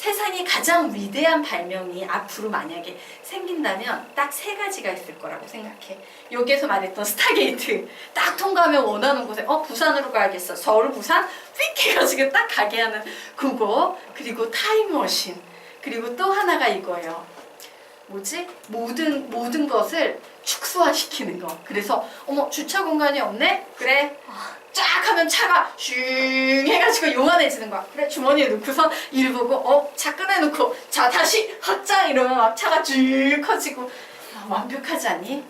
세상에 가장 위대한 발명이 앞으로 만약에 생긴다면 딱 세 가지가 있을 거라고 생각해. 여기에서 말했던 스타게이트 딱 통과하면 원하는 곳에 부산으로 가야겠어. 서울, 부산 휙 해가지고 딱 가게 하는 그거. 그리고 타임머신. 그리고 또 하나가 이거예요. 뭐지? 모든 것을 축소화시키는 거. 그래서 어머 주차 공간이 없네? 그래. 쫙 하면 차가 슝 해가지고 요만해지는 거야. 그래 주머니에 넣고서 일 보고 차 꺼내놓고 자 다시 확장 이러면 막 차가 쭉 커지고 완벽하지 않니?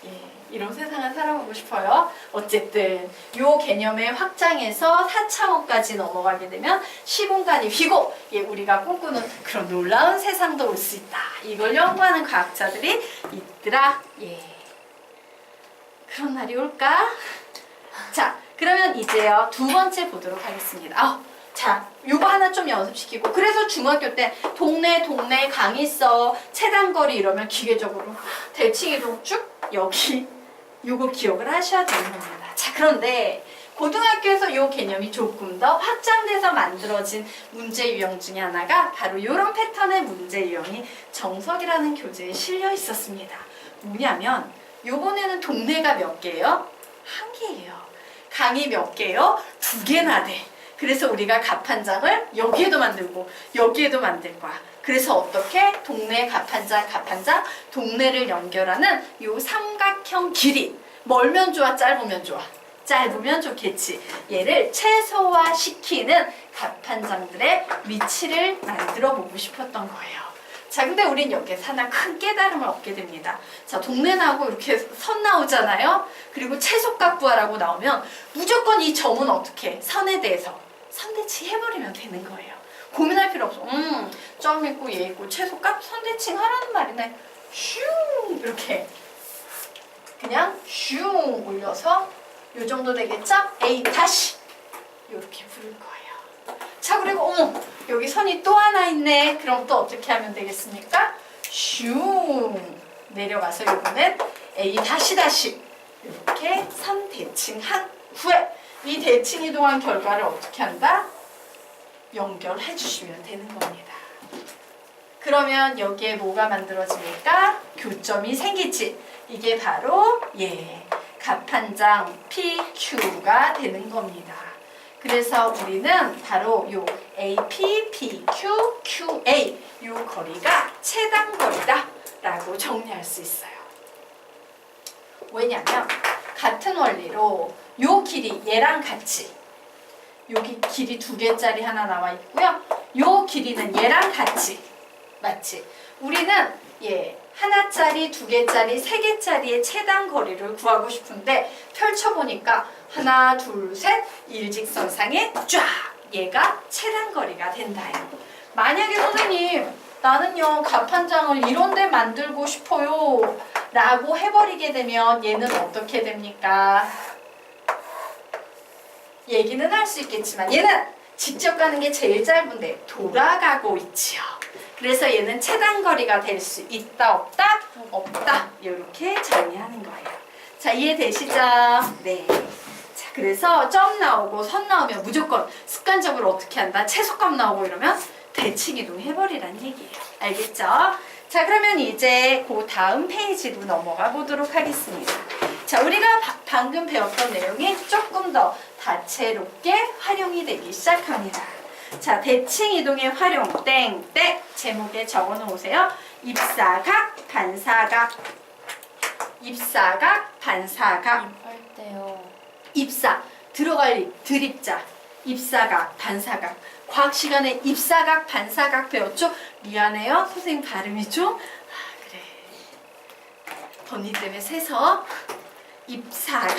예, 이런 세상을 살아보고 싶어요. 어쨌든 요 개념의 확장에서 4차원까지 넘어가게 되면 시공간이 휘고 우리가 꿈꾸는 그런 놀라운 세상도 올 수 있다. 이걸 연구하는 과학자들이 있더라. 예, 그런 날이 올까? 자, 그러면 이제요 두 번째 보도록 하겠습니다. 자, 요거 하나 좀 연습시키고. 그래서 중학교 때 동네 강 있어 체단거리 이러면 기계적으로 대칭이동 쭉 여기 요거 기억을 하셔야 되는 겁니다. 자, 그런데 고등학교에서 요 개념이 조금 더 확장돼서 만들어진 문제 유형 중에 하나가 바로 요런 패턴의 문제 유형이 정석이라는 교재에 실려 있었습니다. 뭐냐면 요번에는 동네가 몇 개예요? 한 개예요. 강이 몇 개요? 2개나 돼. 그래서 우리가 갑 한 장을 여기에도 만들고 여기에도 만들 거야. 그래서 어떻게? 동네 갑 한 장, 동네를 연결하는 요 삼각형 길이. 멀면 좋아, 짧으면 좋아? 짧으면 좋겠지. 얘를 최소화시키는 갑 한 장들의 위치를 만들어 보고 싶었던 거예요. 자, 근데 우린 여기에서 하나 큰 깨달음을 얻게 됩니다. 자, 동네 나오고 이렇게 선 나오잖아요. 그리고 최소값 구하라고 나오면 무조건 이 점은 어떻게? 선에 대해서 선대칭 해버리면 되는 거예요. 고민할 필요 없어. 점 있고 얘 있고 최소값 선대칭 하라는 말이네. 슝 이렇게 그냥 슝 올려서 요 정도 되겠죠? A 다시 이렇게 부를 거예요. 자, 그리고 어머 여기 선이 또 하나 있네. 그럼 또 어떻게 하면 되겠습니까? 슝 내려가서 요거는 A 다시 이렇게 선 대칭한 후에 이 대칭 이동한 결과를 어떻게 한다? 연결해 주시면 되는 겁니다. 그러면 여기에 뭐가 만들어집니까? 교점이 생기지. 이게 바로 갑 한 장 PQ가 되는 겁니다. 그래서 우리는 바로 요 AP, PQ, QA 요 거리가 최단거리다 라고 정리할 수 있어요. 왜냐면 같은 원리로 요 길이 얘랑 같이 여기 길이 2개짜리 하나 나와 있고요. 요 길이는 얘랑 같이 맞지? 우리는 하나짜리, 2개짜리, 3개짜리의 최단 거리를 구하고 싶은데 펼쳐보니까 하나, 둘, 셋 일직선상에 쫙 얘가 최단 거리가 된다요. 만약에 선생님 나는요 갑 한 장을 이런 데 만들고 싶어요 라고 해버리게 되면 얘는 어떻게 됩니까? 얘기는 할 수 있겠지만 얘는 직접 가는 게 제일 짧은데 돌아가고 있지요. 그래서 얘는 최단거리가 될 수 있다 없다? 없다. 이렇게 정의하는 거예요. 자, 이해되시죠? 네. 자, 그래서 점 나오고 선 나오면 무조건 습관적으로 어떻게 한다? 최소값 나오고 이러면 대칭 이동해버리란 얘기예요. 알겠죠? 자, 그러면 이제 그 다음 페이지로 넘어가 보도록 하겠습니다. 자, 우리가 방금 배웠던 내용이 조금 더 다채롭게 활용이 되기 시작합니다. 자, 대칭 이동의 활용 땡땡 제목에 적어 놓으세요. 입사각, 반사각. 입사각, 반사각. 입할 때요. 입사, 들어갈 입, 들입자. 입사각, 반사각. 과학 시간에 입사각, 반사각 배웠죠? 미안해요. 선생님 발음이 좀 그래. 언니 때문에 세서 입사각,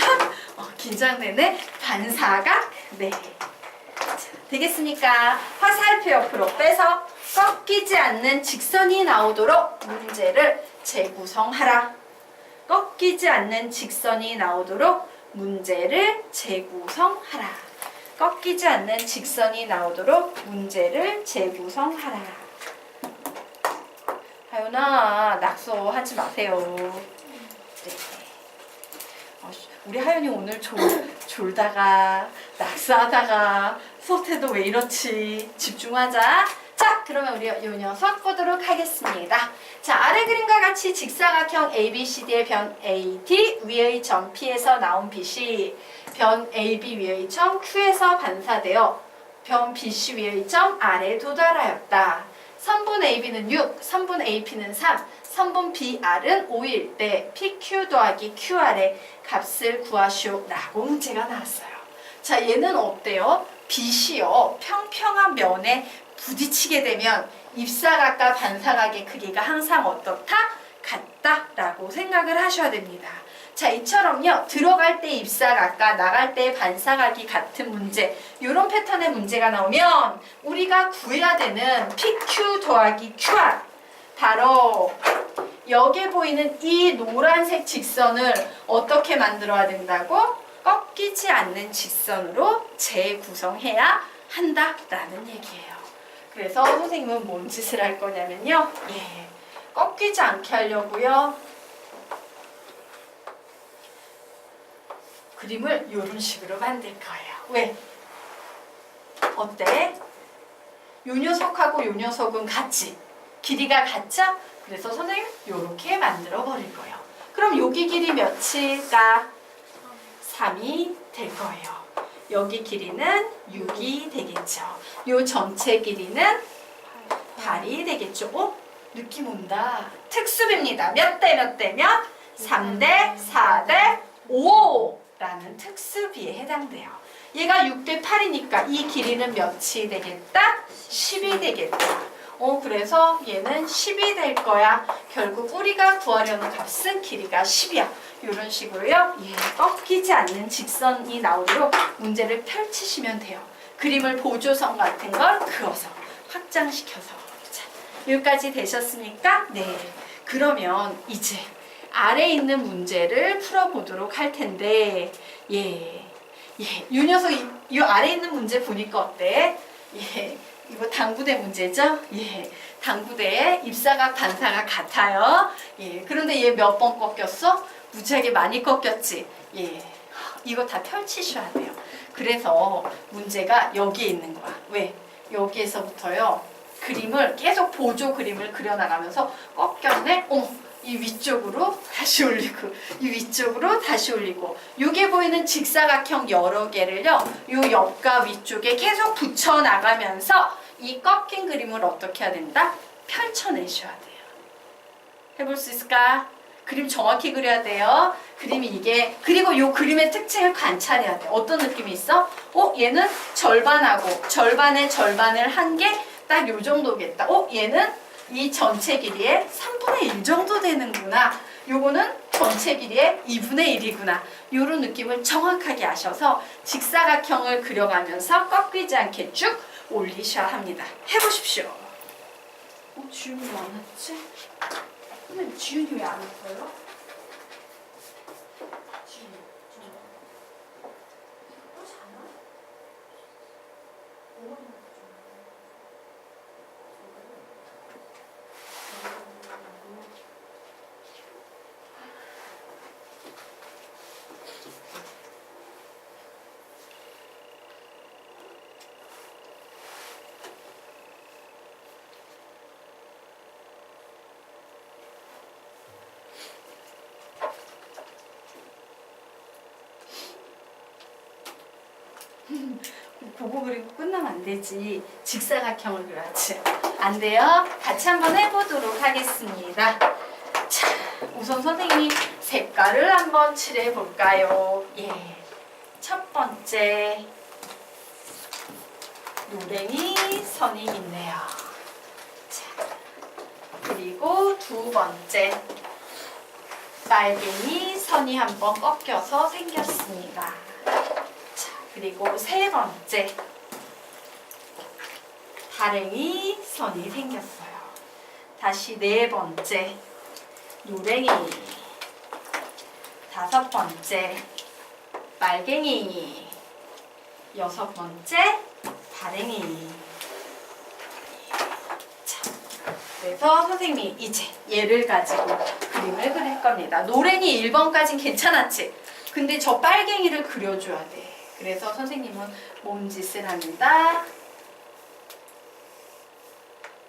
긴장되네. 반사각, 네. 자, 되겠습니까? 화살표 옆으로 빼서 꺾이지 않는 직선이 나오도록 문제를 재구성하라. 꺾이지 않는 직선이 나오도록 문제를 재구성하라. 꺾이지 않는 직선이 나오도록 문제를 재구성하라. 하윤아, 낙서하지 마세요. 네. 우리 하윤이 오늘 졸다가 낙서하다가 수업 때도 왜 이렇지? 집중하자. 자, 그러면 우리 요 녀석 보도록 하겠습니다. 자, 아래 그림과 같이 직사각형 ABCD의 변 AD 위의 점 P에서 나온 빛이 변 AB 위의 점 Q에서 반사되어 변 BC 위의 점 R에 도달하였다. 선분 AB는 6, 선분 AP는 3, 선분 BR은 5일 때 PQ 더하기 QR의 값을 구하시오 라고 문제가 나왔어요. 자, 얘는 어때요? 빛이요, 평평한 면에 부딪히게 되면 입사각과 반사각의 크기가 항상 어떻다? 같다 라고 생각을 하셔야 됩니다. 자, 이처럼요, 들어갈 때 입사각과 나갈 때 반사각이 같은 문제, 이런 패턴의 문제가 나오면 우리가 구해야 되는 PQ 더하기 QR, 바로 여기에 보이는 이 노란색 직선을 어떻게 만들어야 된다고? 꺾이지 않는 직선으로 재구성해야 한다라는 얘기예요. 그래서 선생님은 뭔 짓을 할 거냐면요, 꺾이지 않게 하려고요, 그림을 이런 식으로 만들 거예요. 왜? 어때? 요 녀석하고 요 녀석은 같지? 길이가 같죠? 그래서 선생님 이렇게 만들어 버릴 거예요. 그럼 여기 길이 몇일까? 3이 될 거예요. 여기 길이는 6이 되겠죠. 요 전체 길이는 8이 되겠죠. 느낌 온다. 특수비입니다. 몇 대 몇 대면? 3대 4대 5라는 특수비에 해당돼요. 얘가 6대 8이니까 이 길이는 몇이 되겠다? 10이 되겠다. 그래서 얘는 10이 될 거야. 결국 우리가 구하려는 값은 길이가 10이야. 이런 식으로요, 꺾이지 않는 직선이 나오도록 문제를 펼치시면 돼요. 그림을 보조선 같은 걸 그어서 확장시켜서. 자, 여기까지 되셨습니까? 네. 그러면 이제 아래 있는 문제를 풀어보도록 할 텐데, 이 녀석 이 아래 있는 문제 보니까 어때? 이거 당구대 문제죠? 당구대에 입사각 반사각 같아요. 그런데 얘 몇 번 꺾였어? 무지하게 많이 꺾였지? 이거 다 펼치셔야 돼요. 그래서 문제가 여기에 있는 거야. 왜? 여기에서부터요, 그림을 계속 보조 그림을 그려나가면서 꺾였네? 이 위쪽으로 다시 올리고, 이 위쪽으로 다시 올리고, 여기에 보이는 직사각형 여러 개를요, 요 옆과 위쪽에 계속 붙여나가면서 이 꺾인 그림을 어떻게 해야 된다? 펼쳐내셔야 돼요. 해볼 수 있을까? 그림 정확히 그려야 돼요. 그림이 이게, 그리고 요 그림의 특징을 관찰해야 돼. 어떤 느낌이 있어? 얘는 절반하고 절반의 절반을 한 게 딱 요 정도겠다. 얘는 이 전체 길이의 3분의 1 정도 되는구나. 요거는 전체 길이의 2분의 1이구나. 요런 느낌을 정확하게 아셔서 직사각형을 그려가면서 꺾이지 않게 쭉 올리셔야 합니다. 해보십시오. 지윤이 왜 안 왔지? 근데 지윤이 왜 안 왔어요? 지윤이 또 자나? 보고 그리고 끝나면 안 되지. 직사각형을 그려야지. 안 돼요? 같이 한번 해보도록 하겠습니다. 자, 우선 선생님이 색깔을 한번 칠해 볼까요? 첫 번째, 노랭이 선이 있네요. 자, 그리고 두 번째, 빨갱이 선이 한번 꺾여서 생겼습니다. 그리고 세 번째, 다랭이 선이 생겼어요. 다시 네 번째, 노랭이. 다섯 번째, 빨갱이. 여섯 번째, 다랭이. 자, 그래서 선생님이 이제 얘를 가지고 그림을 그릴 겁니다. 노랭이 1번까진 괜찮았지? 근데 저 빨갱이를 그려줘야 돼. 그래서 선생님은 몸짓을 합니다.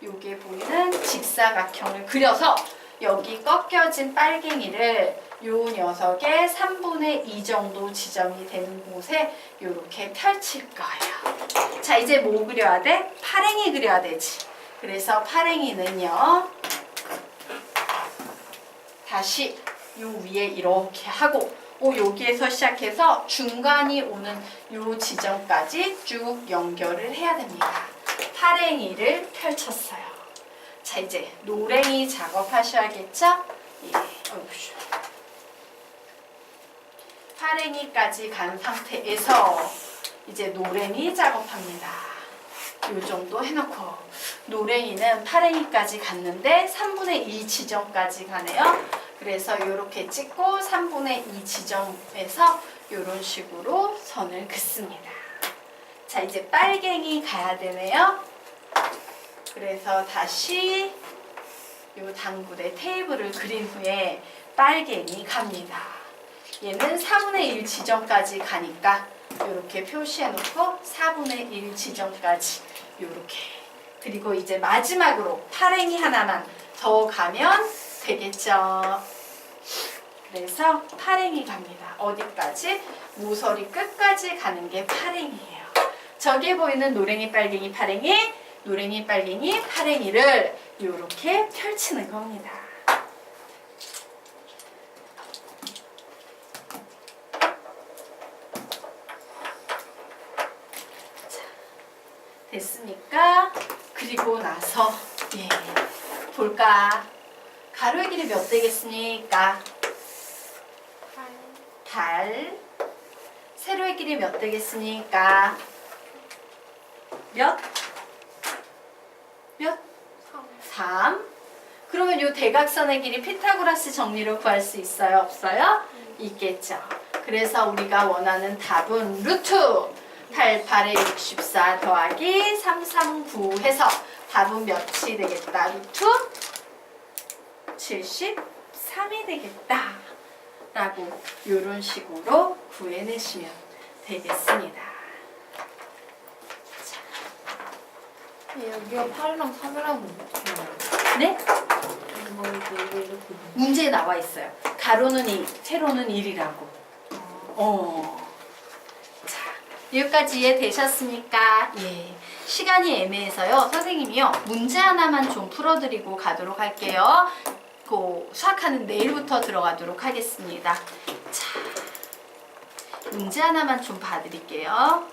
요게 보이는 직사각형을 그려서 여기 꺾여진 빨갱이를 요 녀석의 3분의 2 정도 지점이 되는 곳에 이렇게 펼칠 거예요. 자, 이제 뭐 그려야 돼? 파랭이 그려야 되지. 그래서 파랭이는요, 다시 요 위에 이렇게 하고, 여기에서 시작해서 중간이 오는 요 지점까지 쭉 연결을 해야 됩니다. 파랭이를 펼쳤어요. 자, 이제 노랭이 작업하셔야겠죠? 예. 파랭이까지 간 상태에서 이제 노랭이 작업합니다. 요 정도 해놓고 노랭이는 파랭이까지 갔는데 3분의 2 지점까지 가네요. 그래서 이렇게 찍고 3분의 2 지점에서 이런 식으로 선을 긋습니다. 자, 이제 빨갱이 가야 되네요. 그래서 다시 이 당구대 테이블을 그린 후에 빨갱이 갑니다. 얘는 4분의 1 지점까지 가니까 이렇게 표시해놓고 4분의 1 지점까지 이렇게. 그리고 이제 마지막으로 파랭이 하나만 더 가면 되겠죠. 그래서 파랭이 갑니다. 어디까지? 모서리 끝까지 가는 게 파랭이에요. 저기에 보이는 노랭이, 빨갱이, 파랭이, 노랭이, 빨갱이, 파랭이를 이렇게 펼치는 겁니다. 자, 됐습니까? 그리고 나서 볼까? 가로의 길이 몇 되겠습니까? 8. 세로의 길이 몇 되겠습니까? 몇? 3. 그러면 이 대각선의 길이 피타고라스 정리로 구할 수 있어요? 없어요? 있겠죠. 그래서 우리가 원하는 답은 루트 88에 64 더하기 339 해서 답은 몇이 되겠다? 루트 73이 되겠다. 라고 이런 식으로 구해내시면 되겠습니다. 여기가 8이랑 3이라고 네? 뭐 이렇게 문제에 나와 있어요. 가로는 2, 세로는 1이라고. 자, 여기까지 이해되셨습니까? 예. 시간이 애매해서요. 선생님이요. 문제 하나만 좀 풀어드리고 가도록 할게요. 수학하는 내일부터 들어가도록 하겠습니다. 자, 문제 하나만 좀 봐드릴게요.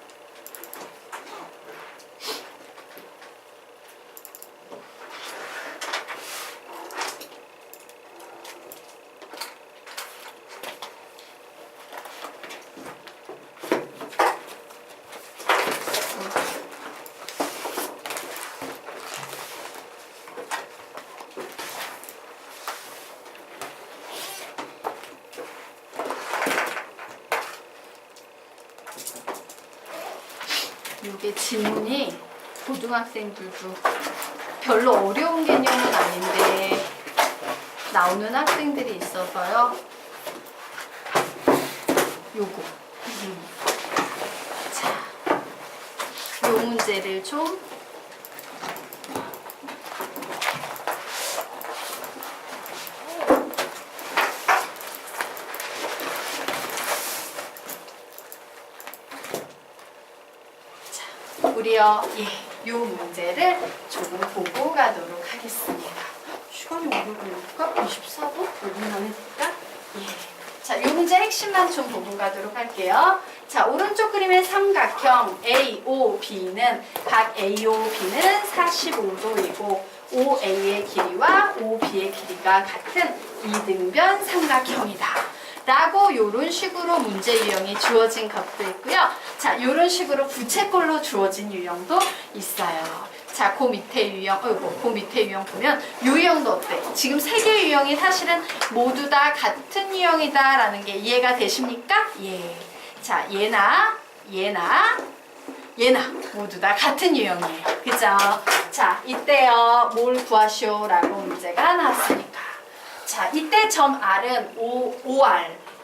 이게 지문이 고등학생들도 별로 어려운 개념은 아닌데 나오는 학생들이 있어서요. 요거. 자, 요 문제를 좀 우리요, 요 문제를 조금 보고 가도록 하겠습니다. 시간이 오래 걸릴까? 24분? 5분 안에 될까? 자, 요 문제 핵심만 좀 보고 가도록 할게요. 자, 오른쪽 그림의 삼각형 AOB는 각 AOB는 45도이고 OA의 길이와 OB의 길이가 같은 이등변 삼각형이다. 라고 요런 식으로 문제 유형이 주어진 것도 있고요. 자, 요런 식으로 부채꼴로 주어진 유형도 있어요. 자, 그 밑에 유형, 그 밑에 유형 보면 요 유형도 어때? 지금 세 개의 유형이 사실은 모두 다 같은 유형이다 라는 게 이해가 되십니까? 예. 자, 얘나 모두 다 같은 유형이에요. 그죠? 자, 이때요, 뭘 구하시오? 라고 문제가 나왔으니까. 자, 이때 점 R은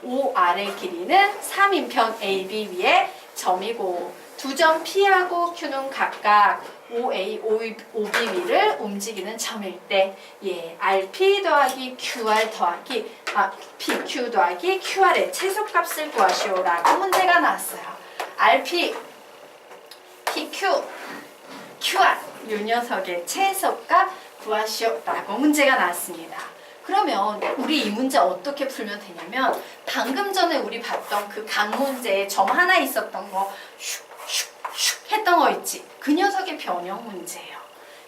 OR의 길이는 3인편 AB 위에 점이고 두 점 P하고 Q는 각각 OA, OB 위를 움직이는 점일 때 예, RP 더하기 QR 더하기 PQ 더하기 QR의 최소값을 구하시오라고 문제가 나왔어요. RP, PQ, QR 이 녀석의 최소값 구하시오라고 문제가 나왔습니다. 그러면 우리 이 문제 어떻게 풀면 되냐면 방금 전에 우리 봤던 그 각 문제에 점 하나 있었던 거 슉슉슉 했던 거 있지? 그 녀석의 변형 문제예요.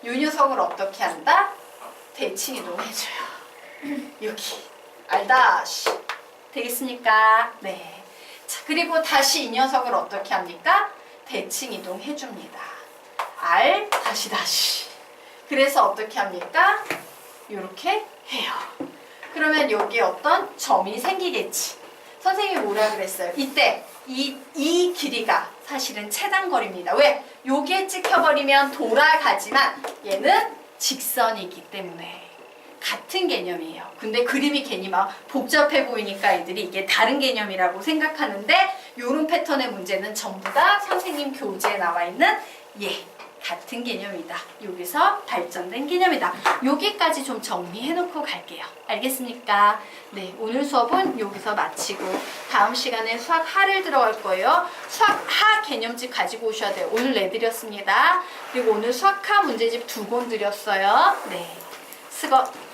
이 녀석을 어떻게 한다? 대칭 이동해줘요. 여기 알다시 되겠습니까? 네. 자, 그리고 다시 이 녀석을 어떻게 합니까? 대칭 이동해줍니다. R 다시 그래서 어떻게 합니까? 이렇게 해요. 그러면 여기 어떤 점이 생기겠지. 선생님이 뭐라 그랬어요? 이때 이 길이가 사실은 최단거리입니다. 왜? 여기에 찍혀버리면 돌아가지만 얘는 직선이기 때문에 같은 개념이에요. 근데 그림이 괜히 막 복잡해 보이니까 애들이 이게 다른 개념이라고 생각하는데 이런 패턴의 문제는 전부 다 선생님 교재에 나와 있는 같은 개념이다. 여기서 발전된 개념이다. 여기까지 좀 정리해놓고 갈게요. 알겠습니까? 네, 오늘 수업은 여기서 마치고 다음 시간에 수학 하를 들어갈 거예요. 수학 하 개념집 가지고 오셔야 돼요. 오늘 내드렸습니다. 그리고 오늘 수학 하 문제집 2권 드렸어요. 네, 수고.